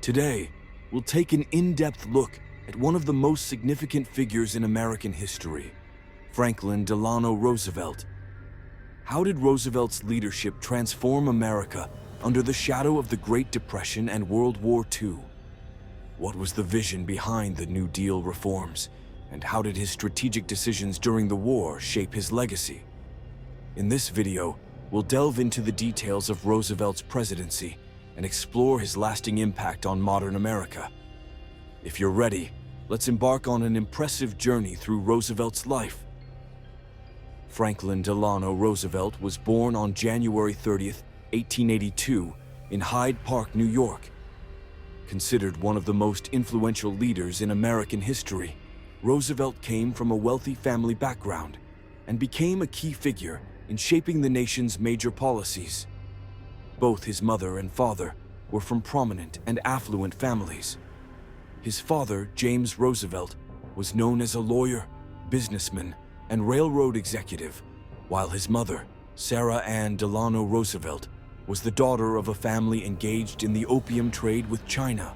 Today, we'll take an in-depth look at one of the most significant figures in American history, Franklin Delano Roosevelt. How did Roosevelt's leadership transform America under the shadow of the Great Depression and World War II? What was the vision behind the New Deal reforms, and how did his strategic decisions during the war shape his legacy? In this video, we'll delve into the details of Roosevelt's presidency and explore his lasting impact on modern America. If you're ready, let's embark on an impressive journey through Roosevelt's life. Franklin Delano Roosevelt was born on January 30th, 1882, in Hyde Park, New York. Considered one of the most influential leaders in American history, Roosevelt came from a wealthy family background and became a key figure in shaping the nation's major policies. Both his mother and father were from prominent and affluent families. His father, James Roosevelt, was known as a lawyer, businessman, and railroad executive, while his mother, Sarah Ann Delano Roosevelt, was the daughter of a family engaged in the opium trade with China.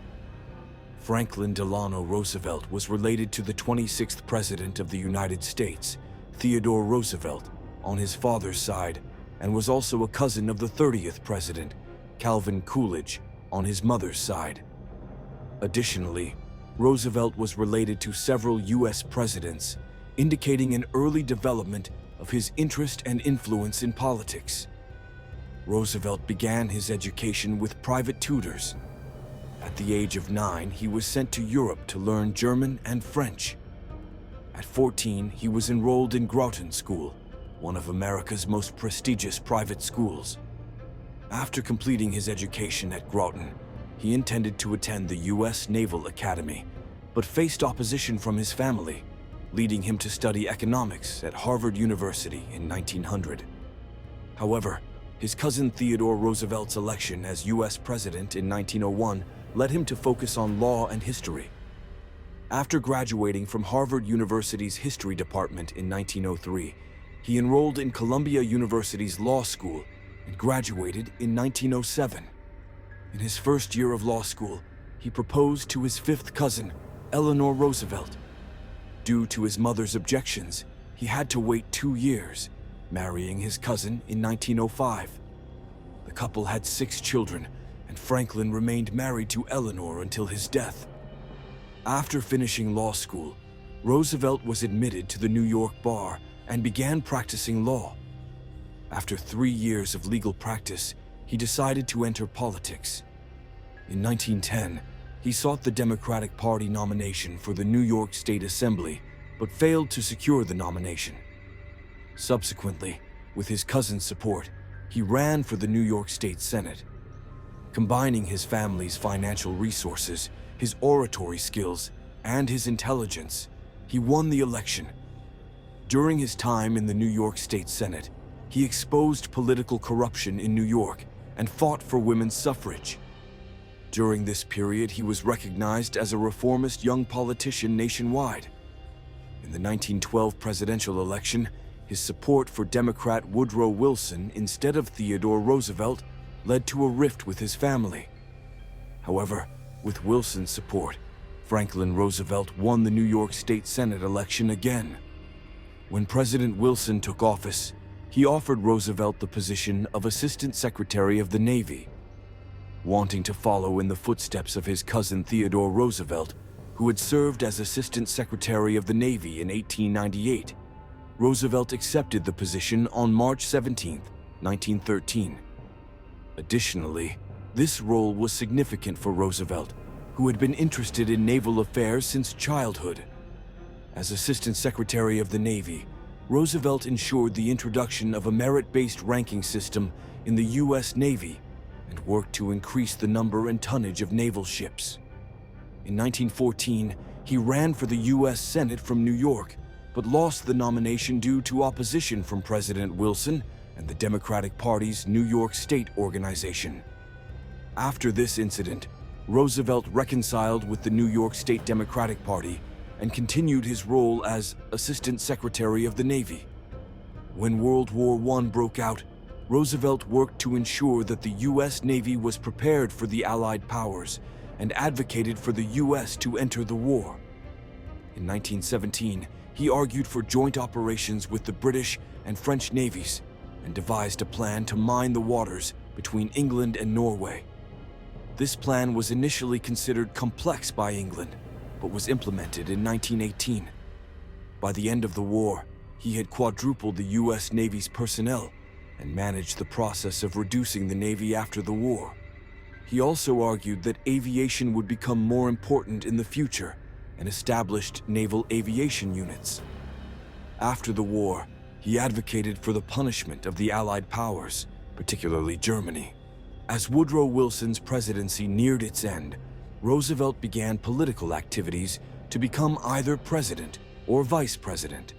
Franklin Delano Roosevelt was related to the 26th President of the United States, Theodore Roosevelt, on his father's side, and was also a cousin of the 30th President, Calvin Coolidge, on his mother's side. Additionally, Roosevelt was related to several U.S. presidents, indicating an early development of his interest and influence in politics. Roosevelt began his education with private tutors. At the age of 9, he was sent to Europe to learn German and French. At 14, he was enrolled in Groton School, one of America's most prestigious private schools. After completing his education at Groton, he intended to attend the U.S. Naval Academy, but faced opposition from his family, leading him to study economics at Harvard University in 1900. However, his cousin Theodore Roosevelt's election as U.S. President in 1901 led him to focus on law and history. After graduating from Harvard University's History Department in 1903, he enrolled in Columbia University's law school and graduated in 1907. In his first year of law school, he proposed to his fifth cousin, Eleanor Roosevelt. Due to his mother's objections, he had to wait 2 years, marrying his cousin in 1905. The couple had 6 children, and Franklin remained married to Eleanor until his death. After finishing law school, Roosevelt was admitted to the New York bar and began practicing law. After 3 years of legal practice, he decided to enter politics. In 1910, he sought the Democratic Party nomination for the New York State Assembly, but failed to secure the nomination. Subsequently, with his cousin's support, he ran for the New York State Senate. Combining his family's financial resources, his oratory skills, and his intelligence, he won the election. During his time in the New York State Senate, he exposed political corruption in New York and fought for women's suffrage. During this period, he was recognized as a reformist young politician nationwide. In the 1912 presidential election, his support for Democrat Woodrow Wilson instead of Theodore Roosevelt led to a rift with his family. However, with Wilson's support, Franklin Roosevelt won the New York State Senate election again. When President Wilson took office, he offered Roosevelt the position of Assistant Secretary of the Navy. Wanting to follow in the footsteps of his cousin Theodore Roosevelt, who had served as Assistant Secretary of the Navy in 1898, Roosevelt accepted the position on March 17, 1913. Additionally, this role was significant for Roosevelt, who had been interested in naval affairs since childhood. As Assistant Secretary of the Navy, Roosevelt ensured the introduction of a merit-based ranking system in the U.S. Navy and worked to increase the number and tonnage of naval ships. In 1914, he ran for the U.S. Senate from New York, but lost the nomination due to opposition from President Wilson and the Democratic Party's New York State organization. After this incident, Roosevelt reconciled with the New York State Democratic Party and continued his role as Assistant Secretary of the Navy. When World War I broke out, Roosevelt worked to ensure that the U.S. Navy was prepared for the Allied powers and advocated for the U.S. to enter the war. In 1917, he argued for joint operations with the British and French navies and devised a plan to mine the waters between England and Norway. This plan was initially considered complex by England, but was implemented in 1918. By the end of the war, he had quadrupled the U.S. Navy's personnel and managed the process of reducing the Navy after the war. He also argued that aviation would become more important in the future and established naval aviation units. After the war, he advocated for the punishment of the Allied powers, particularly Germany. As Woodrow Wilson's presidency neared its end, Roosevelt began political activities to become either president or vice president.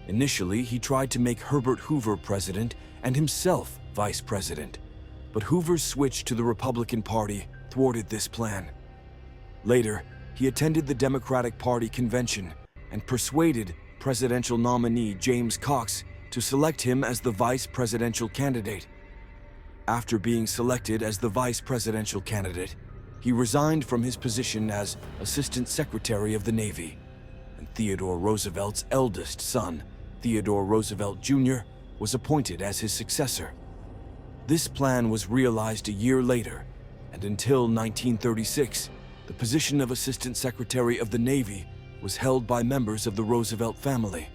Initially, he tried to make Herbert Hoover president and himself vice president, but Hoover's switch to the Republican Party thwarted this plan. Later, he attended the Democratic Party convention and persuaded presidential nominee James Cox to select him as the vice presidential candidate. After being selected as the vice presidential candidate, he resigned from his position as Assistant Secretary of the Navy, and Theodore Roosevelt's eldest son, Theodore Roosevelt Jr., was appointed as his successor. This plan was realized a year later, and until 1936, the position of Assistant Secretary of the Navy was held by members of the Roosevelt family.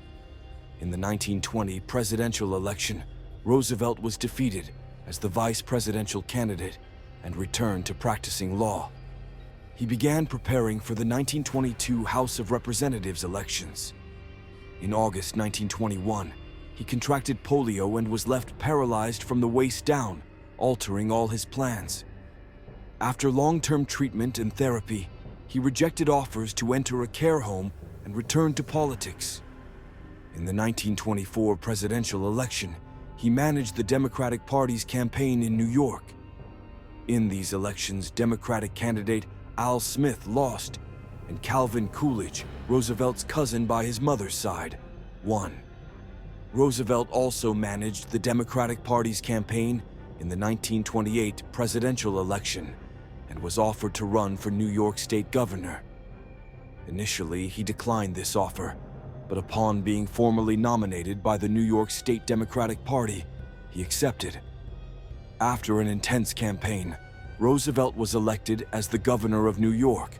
In the 1920 presidential election, Roosevelt was defeated as the vice presidential candidate and returned to practicing law. He began preparing for the 1922 House of Representatives elections. In August 1921, he contracted polio and was left paralyzed from the waist down, altering all his plans. After long-term treatment and therapy, he rejected offers to enter a care home and returned to politics. In the 1924 presidential election, he managed the Democratic Party's campaign in New York. In these elections, Democratic candidate Al Smith lost, and Calvin Coolidge, Roosevelt's cousin by his mother's side, won. Roosevelt also managed the Democratic Party's campaign in the 1928 presidential election and was offered to run for New York State governor. Initially, he declined this offer, but upon being formally nominated by the New York State Democratic Party, he accepted. After an intense campaign, Roosevelt was elected as the governor of New York.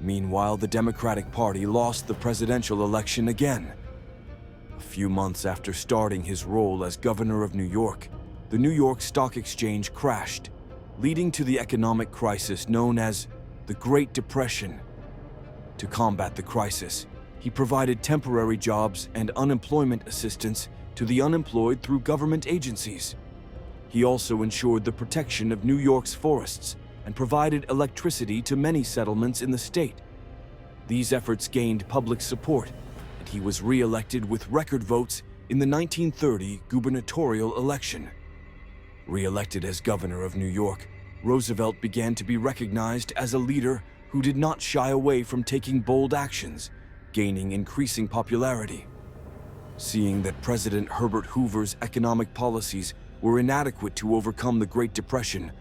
Meanwhile, the Democratic Party lost the presidential election again. A few months after starting his role as governor of New York, the New York Stock Exchange crashed, leading to the economic crisis known as the Great Depression. To combat the crisis, he provided temporary jobs and unemployment assistance to the unemployed through government agencies. He also ensured the protection of New York's forests and provided electricity to many settlements in the state. These efforts gained public support, and he was re-elected with record votes in the 1930 gubernatorial election. Re-elected as governor of New York, Roosevelt began to be recognized as a leader who did not shy away from taking bold actions, gaining increasing popularity. Seeing that President Herbert Hoover's economic policies were inadequate to overcome the Great Depression,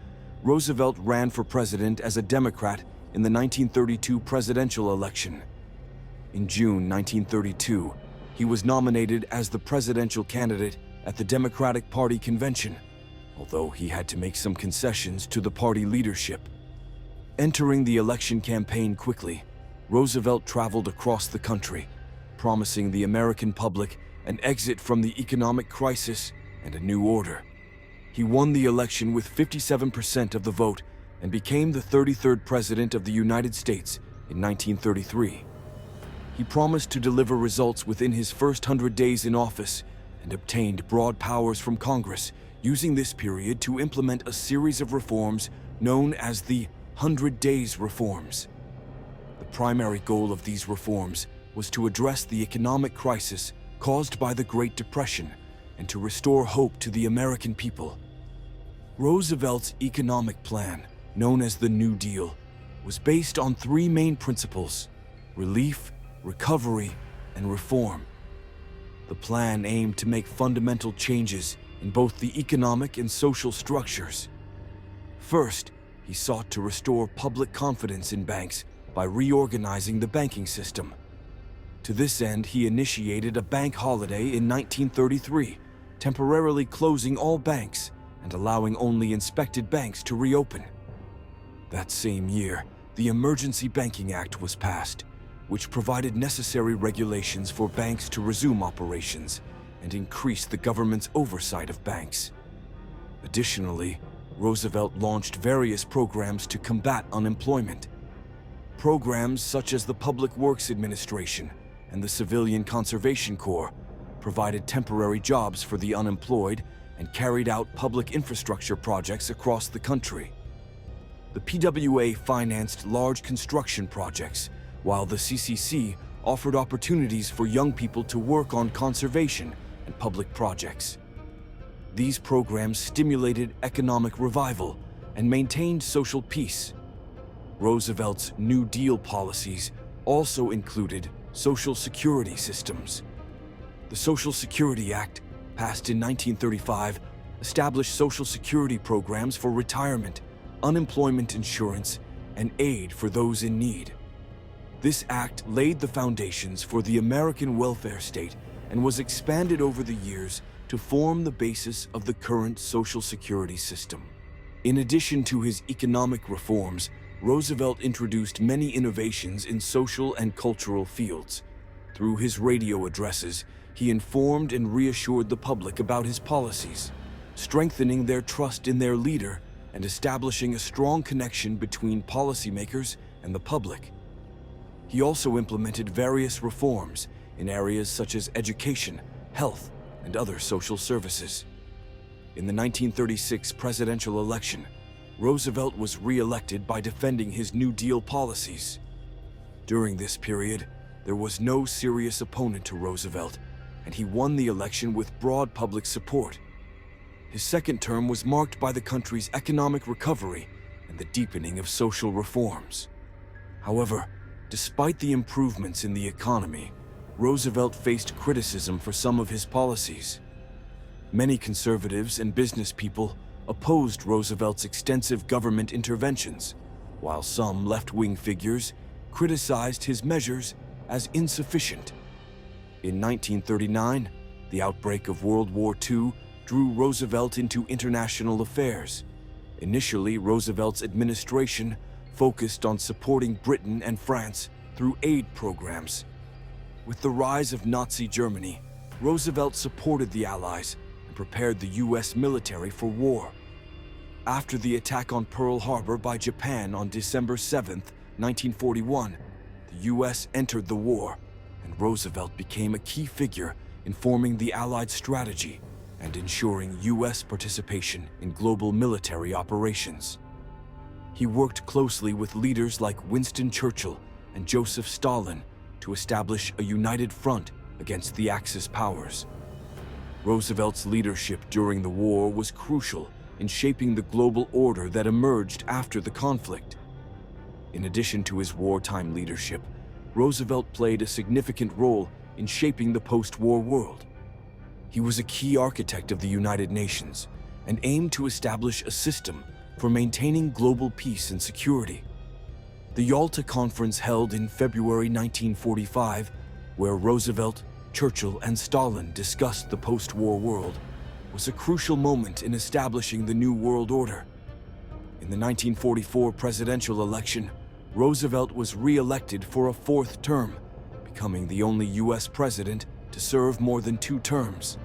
Roosevelt ran for president as a Democrat in the 1932 presidential election. In June 1932, he was nominated as the presidential candidate at the Democratic Party convention, although he had to make some concessions to the party leadership. Entering the election campaign quickly, Roosevelt traveled across the country, promising the American public an exit from the economic crisis and a new order. He won the election with 57% of the vote and became the 33rd President of the United States in 1933. He promised to deliver results within his first 100 days in office and obtained broad powers from Congress, using this period to implement a series of reforms known as the 100 Days Reforms. The primary goal of these reforms was to address the economic crisis caused by the Great Depression and to restore hope to the American people. Roosevelt's economic plan, known as the New Deal, was based on three main principles: relief, recovery, and reform. The plan aimed to make fundamental changes in both the economic and social structures. First, He sought to restore public confidence in banks by reorganizing the banking system. To this end, he initiated a bank holiday in 1933, temporarily closing all banks and allowing only inspected banks to reopen. That same year, the Emergency Banking Act was passed, which provided necessary regulations for banks to resume operations and increase the government's oversight of banks. Additionally, Roosevelt launched various programs to combat unemployment. Programs such as the Public Works Administration and the Civilian Conservation Corps provided temporary jobs for the unemployed and carried out public infrastructure projects across the country. The PWA financed large construction projects, while the CCC offered opportunities for young people to work on conservation and public projects. These programs stimulated economic revival and maintained social peace. Roosevelt's New Deal policies also included social security systems. The Social Security Act, passed in 1935, established social security programs for retirement, unemployment insurance, and aid for those in need. This act laid the foundations for the American welfare state and was expanded over the years to form the basis of the current Social Security system. In addition to his economic reforms, Roosevelt introduced many innovations in social and cultural fields. Through his radio addresses, he informed and reassured the public about his policies, strengthening their trust in their leader and establishing a strong connection between policymakers and the public. He also implemented various reforms in areas such as education, health, and other social services. In the 1936 presidential election, Roosevelt was re-elected by defending his New Deal policies. During this period, there was no serious opponent to Roosevelt, and he won the election with broad public support. His second term was marked by the country's economic recovery and the deepening of social reforms. However, despite the improvements in the economy, Roosevelt faced criticism for some of his policies. Many conservatives and business people opposed Roosevelt's extensive government interventions, while some left-wing figures criticized his measures as insufficient. In 1939, the outbreak of World War II drew Roosevelt into international affairs. Initially, Roosevelt's administration focused on supporting Britain and France through aid programs. With the rise of Nazi Germany, Roosevelt supported the Allies and prepared the U.S. military for war. After the attack on Pearl Harbor by Japan on December 7, 1941, the U.S. entered the war, and Roosevelt became a key figure in forming the Allied strategy and ensuring U.S. participation in global military operations. He worked closely with leaders like Winston Churchill and Joseph Stalin to establish a united front against the Axis powers. Roosevelt's leadership during the war was crucial in shaping the global order that emerged after the conflict. In addition to his wartime leadership, Roosevelt played a significant role in shaping the post-war world. He was a key architect of the United Nations and aimed to establish a system for maintaining global peace and security. The Yalta Conference, held in February 1945, where Roosevelt, Churchill, and Stalin discussed the post-war world, was a crucial moment in establishing the New World Order. In the 1944 presidential election, Roosevelt was re-elected for a fourth term, becoming the only U.S. president to serve more than 2 terms.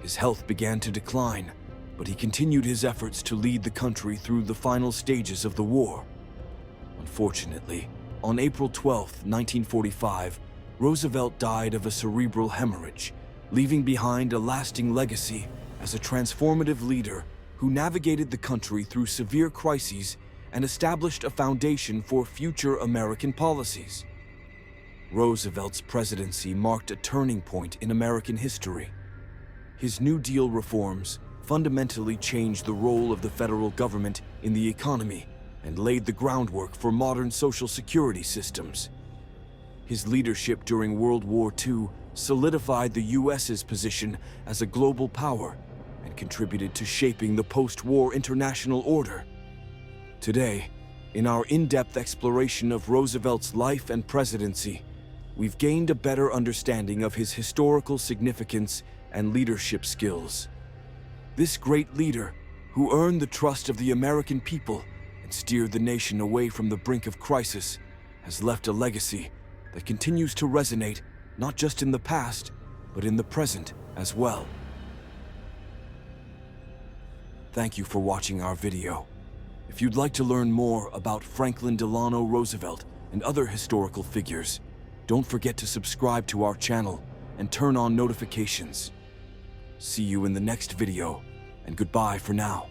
His health began to decline, but he continued his efforts to lead the country through the final stages of the war. Unfortunately, on April 12, 1945, Roosevelt died of a cerebral hemorrhage, leaving behind a lasting legacy as a transformative leader who navigated the country through severe crises and established a foundation for future American policies. Roosevelt's presidency marked a turning point in American history. His New Deal reforms fundamentally changed the role of the federal government in the economy and laid the groundwork for modern social security systems. His leadership during World War II solidified the U.S.'s position as a global power and contributed to shaping the post-war international order. Today, in our in-depth exploration of Roosevelt's life and presidency, we've gained a better understanding of his historical significance and leadership skills. This great leader, who earned the trust of the American people and steered the nation away from the brink of crisis, has left a legacy that continues to resonate not just in the past, but in the present as well. Thank you for watching our video. If you'd like to learn more about Franklin Delano Roosevelt and other historical figures, don't forget to subscribe to our channel and turn on notifications. See you in the next video, and goodbye for now.